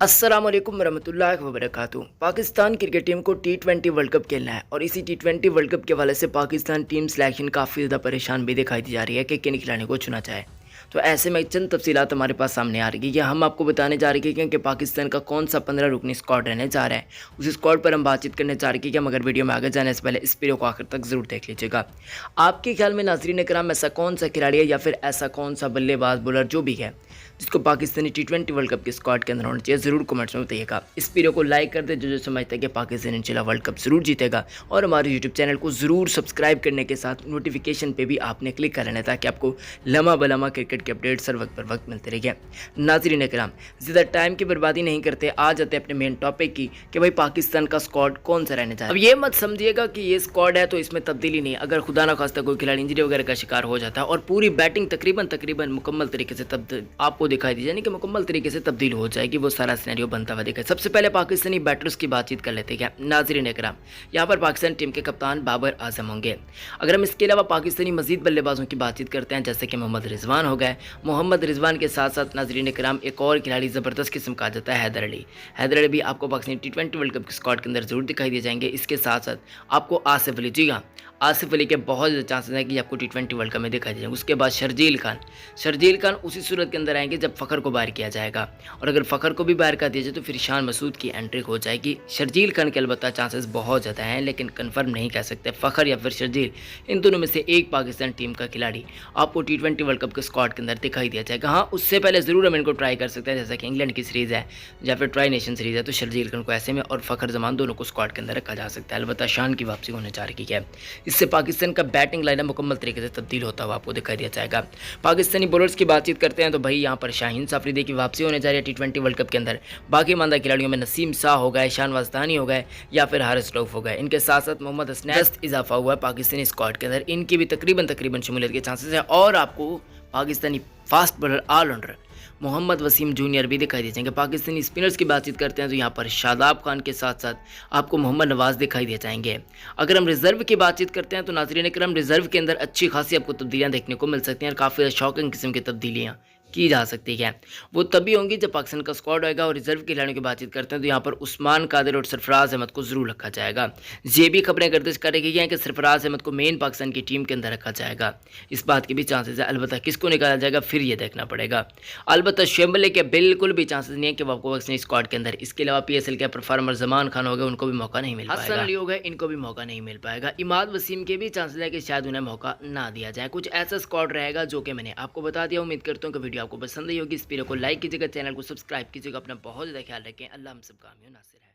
अस्सलामुअलैकुम वरहमतुल्लाहि वबरकातुहू। Pakistan cricket team को टी20 वर्ल्ड कप खेलना है और इसी टी20 वर्ल्ड कप के हवाले से पाकिस्तान टीम सिलेक्शन काफ़ी ज़्यादा परेशान भी दिखाई दी जा रही है कि किन खिलाड़ियों को चुना जाए। तो ऐसे में चंद तफसीलात हमारे पास सामने आ रही है कि हम आपको बताने जा रहे हैं कि पाकिस्तान का कौन सा 15 रुकनी स्क्वाड रहने जा रहा है। उस स्क्वाड पर हम बातचीत करने जा रहे हैं कि मगर वीडियो में आगे जाने से पहले इस वीडियो को आखिर तक ज़रूर देख लीजिएगा। आपके ख्याल में नाज़रीन कराम ऐसा कौन सा खिलाड़ी है या फिर ऐसा कौन सा बल्लेबाज बॉलर जो भी है जिसको पाकिस्तानी टी20 वर्ल्ड कप के स्क्वाड के अंदर होना चाहिए, ज़रूर कमेंट्स में बताइएगा। इस वीडियो को लाइक कर दे जो समझता है कि पाकिस्तान इंशाल्लाह वर्ल्ड कप ज़रूर जीतेगा, और हमारे यूट्यूब चैनल को ज़रूर सब्सक्राइब करने के साथ नोटिफिकेशन पे भी आपने क्लिक कर लेना ताकि आपको लम्हा बलमा क्रिकेट के अपडेट्स हर वक्त पर वक्त मिलते रहिए। नाज़रीन कराम, ज़्यादा टाइम की बर्बादी नहीं करते, आ जाते अपने मेन टॉपिक की कि भाई पाकिस्तान का स्क्वाड कौन सा रहने जा रहा है। अब ये मत समझिएगा कि ये स्क्वाड है तो इसमें तब्दीली नहीं। अगर खुदा ना खास्ता कोई खिलाड़ी इंजरी वगैरह का शिकार हो जाता है और पूरी बैटिंग तकरीबन मुकम्मल तरीके से आपको दिखाई दी, यानी कि मुकम्मल तरीके से तब्दील हो जाएगी, वो सारा सिनेरियो बनता हुआ दिखाई। सबसे पहले पाकिस्तानी बैटर्स की बातचीत कर लेते हैं। नाज़रीन इकराम, यहाँ पर पाकिस्तान टीम के कप्तान बाबर आजम होंगे। अगर हम इसके अलावा पाकिस्तानी मजीद बल्लेबाजों की बातचीत करते हैं जैसे कि मोहम्मद रिजवान हो गए, मोहम्मद रिजवान के साथ साथ नाज़रीन इकराम एक और खिलाड़ी ज़बरदस्त किस्म का जाता है हैदर अली। हैदर अली भी आपको पाकिस्तानी टी20 वर्ल्ड कप के स्क्वाड के अंदर जरूर दिखाई दिए जाएंगे। इसके साथ साथ आपको आसिफ अली, जी हाँ, आसिफ अली के बहुत ज़्यादा चांसेस हैं कि आपको टी20 वर्ल्ड कप में दिखाई देंगे। उसके बाद शर्जील खान उसी सूरत के अंदर आएंगे जब फ़खर को बाहर किया जाएगा, और अगर फ़खर को भी बाहर कर दिया जाए तो फिर ईशान मसूद की एंट्री हो जाएगी। शर्जील खान के अलबत्ता चांसेस बहुत ज़्यादा हैं, लेकिन कंफर्म नहीं कह सकते। फ़खर या फिर शर्जील, इन दोनों में से एक पाकिस्तान टीम का खिलाड़ी आपको टी20 वर्ल्ड कप के स्क्वाड के अंदर दिखाई दिया जाएगा। हाँ, उससे पहले ज़रूर हम इनको ट्राई कर सकते हैं, जैसा कि इंग्लैंड की सीरीज़ है या फिर ट्राई नेशन सीरीज़ है, तो शर्जील खान को ऐसे में और फ़खर जमान दोनों को स्क्वाड के अंदर रखा जा सकता है। अलबत्ता शान की वापसी होने जा रही है, इससे पाकिस्तान का बैटिंग लाइनअप मुकम्मल तरीके से तब्दील होता हुआ आपको दिखाई दिया जाएगा। पाकिस्तानी बॉलर्स की बातचीत करते हैं तो भाई यहाँ पर शाहीन अफरीदी की वापसी होने जा रही है टी20 वर्ल्ड कप के अंदर। बाकी मानदा खिलाड़ियों में नसीम शाह हो गए, शान वास्तानी हो गए या फिर हारिस रऊफ हो गए। इनके साथ साथ मोहम्मद हसनैन इजाफा हुआ है पाकिस्तानी स्क्वाड के अंदर, इनकी भी तकरीबन शमूलियत के चांसेस है। और आपको Pakistani fast bowler all rounder Mohammad Wasim junior भी दिखाई दे जाएंगे। पाकिस्तानी स्पिनर्स की बातचीत करते हैं तो यहाँ पर शादाब खान के साथ साथ आपको मोहम्मद नवाज़ दिखाई दे जाएंगे। अगर हम रिजर्व की बातचीत करते हैं तो नाज़रीन करम, रिजर्व के अंदर अच्छी खासी आपको तब्दीलियाँ देखने को मिल सकती हैं और काफ़ी शॉकिंग किस्म की तब्दीलियाँ की जा सकती है। वो तभी होंगी जब पाकिस्तान का स्क्वाड होएगा। और रिजर्व के खिलाड़ियों की बातचीत करते हैं तो यहाँ पर उस्मान कादिर और सरफराज अहमद को जरूर रखा जाएगा। ये भी खबरें गर्दिश कर रही हैं कि सरफराज अहमद को मेन पाकिस्तान की टीम के अंदर रखा जाएगा। इस बात के भी चांसेस है, अलबत्ता किसको निकाला जाएगा फिर ये देखना पड़ेगा। अलबत्ता शेम्बले के बिल्कुल भी चांसेस नहीं है कि वो आपको पाकिस्तानी स्क्वाड के अंदर। इसके अलावा PSL के परफॉर्मर जमान खान हो गए, उनको भी मौका नहीं मिल पाएगा। हसन अली हो गए, इनको भी मौका नहीं मिल पाएगा। इमाद वसीम के भी चांसेस है कि शायद उन्हें मौका ना दिया जाए। कुछ ऐसा स्क्वाड रहेगा जो कि मैंने आपको बता दिया। उम्मीद करता हूँ कि वीडियो आपको पसंद आई होगी। इस वीडियो को लाइक कीजिएगा, चैनल को सब्सक्राइब कीजिएगा। अपना बहुत ज़्यादा ख्याल रखें। अल्लाह हम सब कामयाब नासिर है।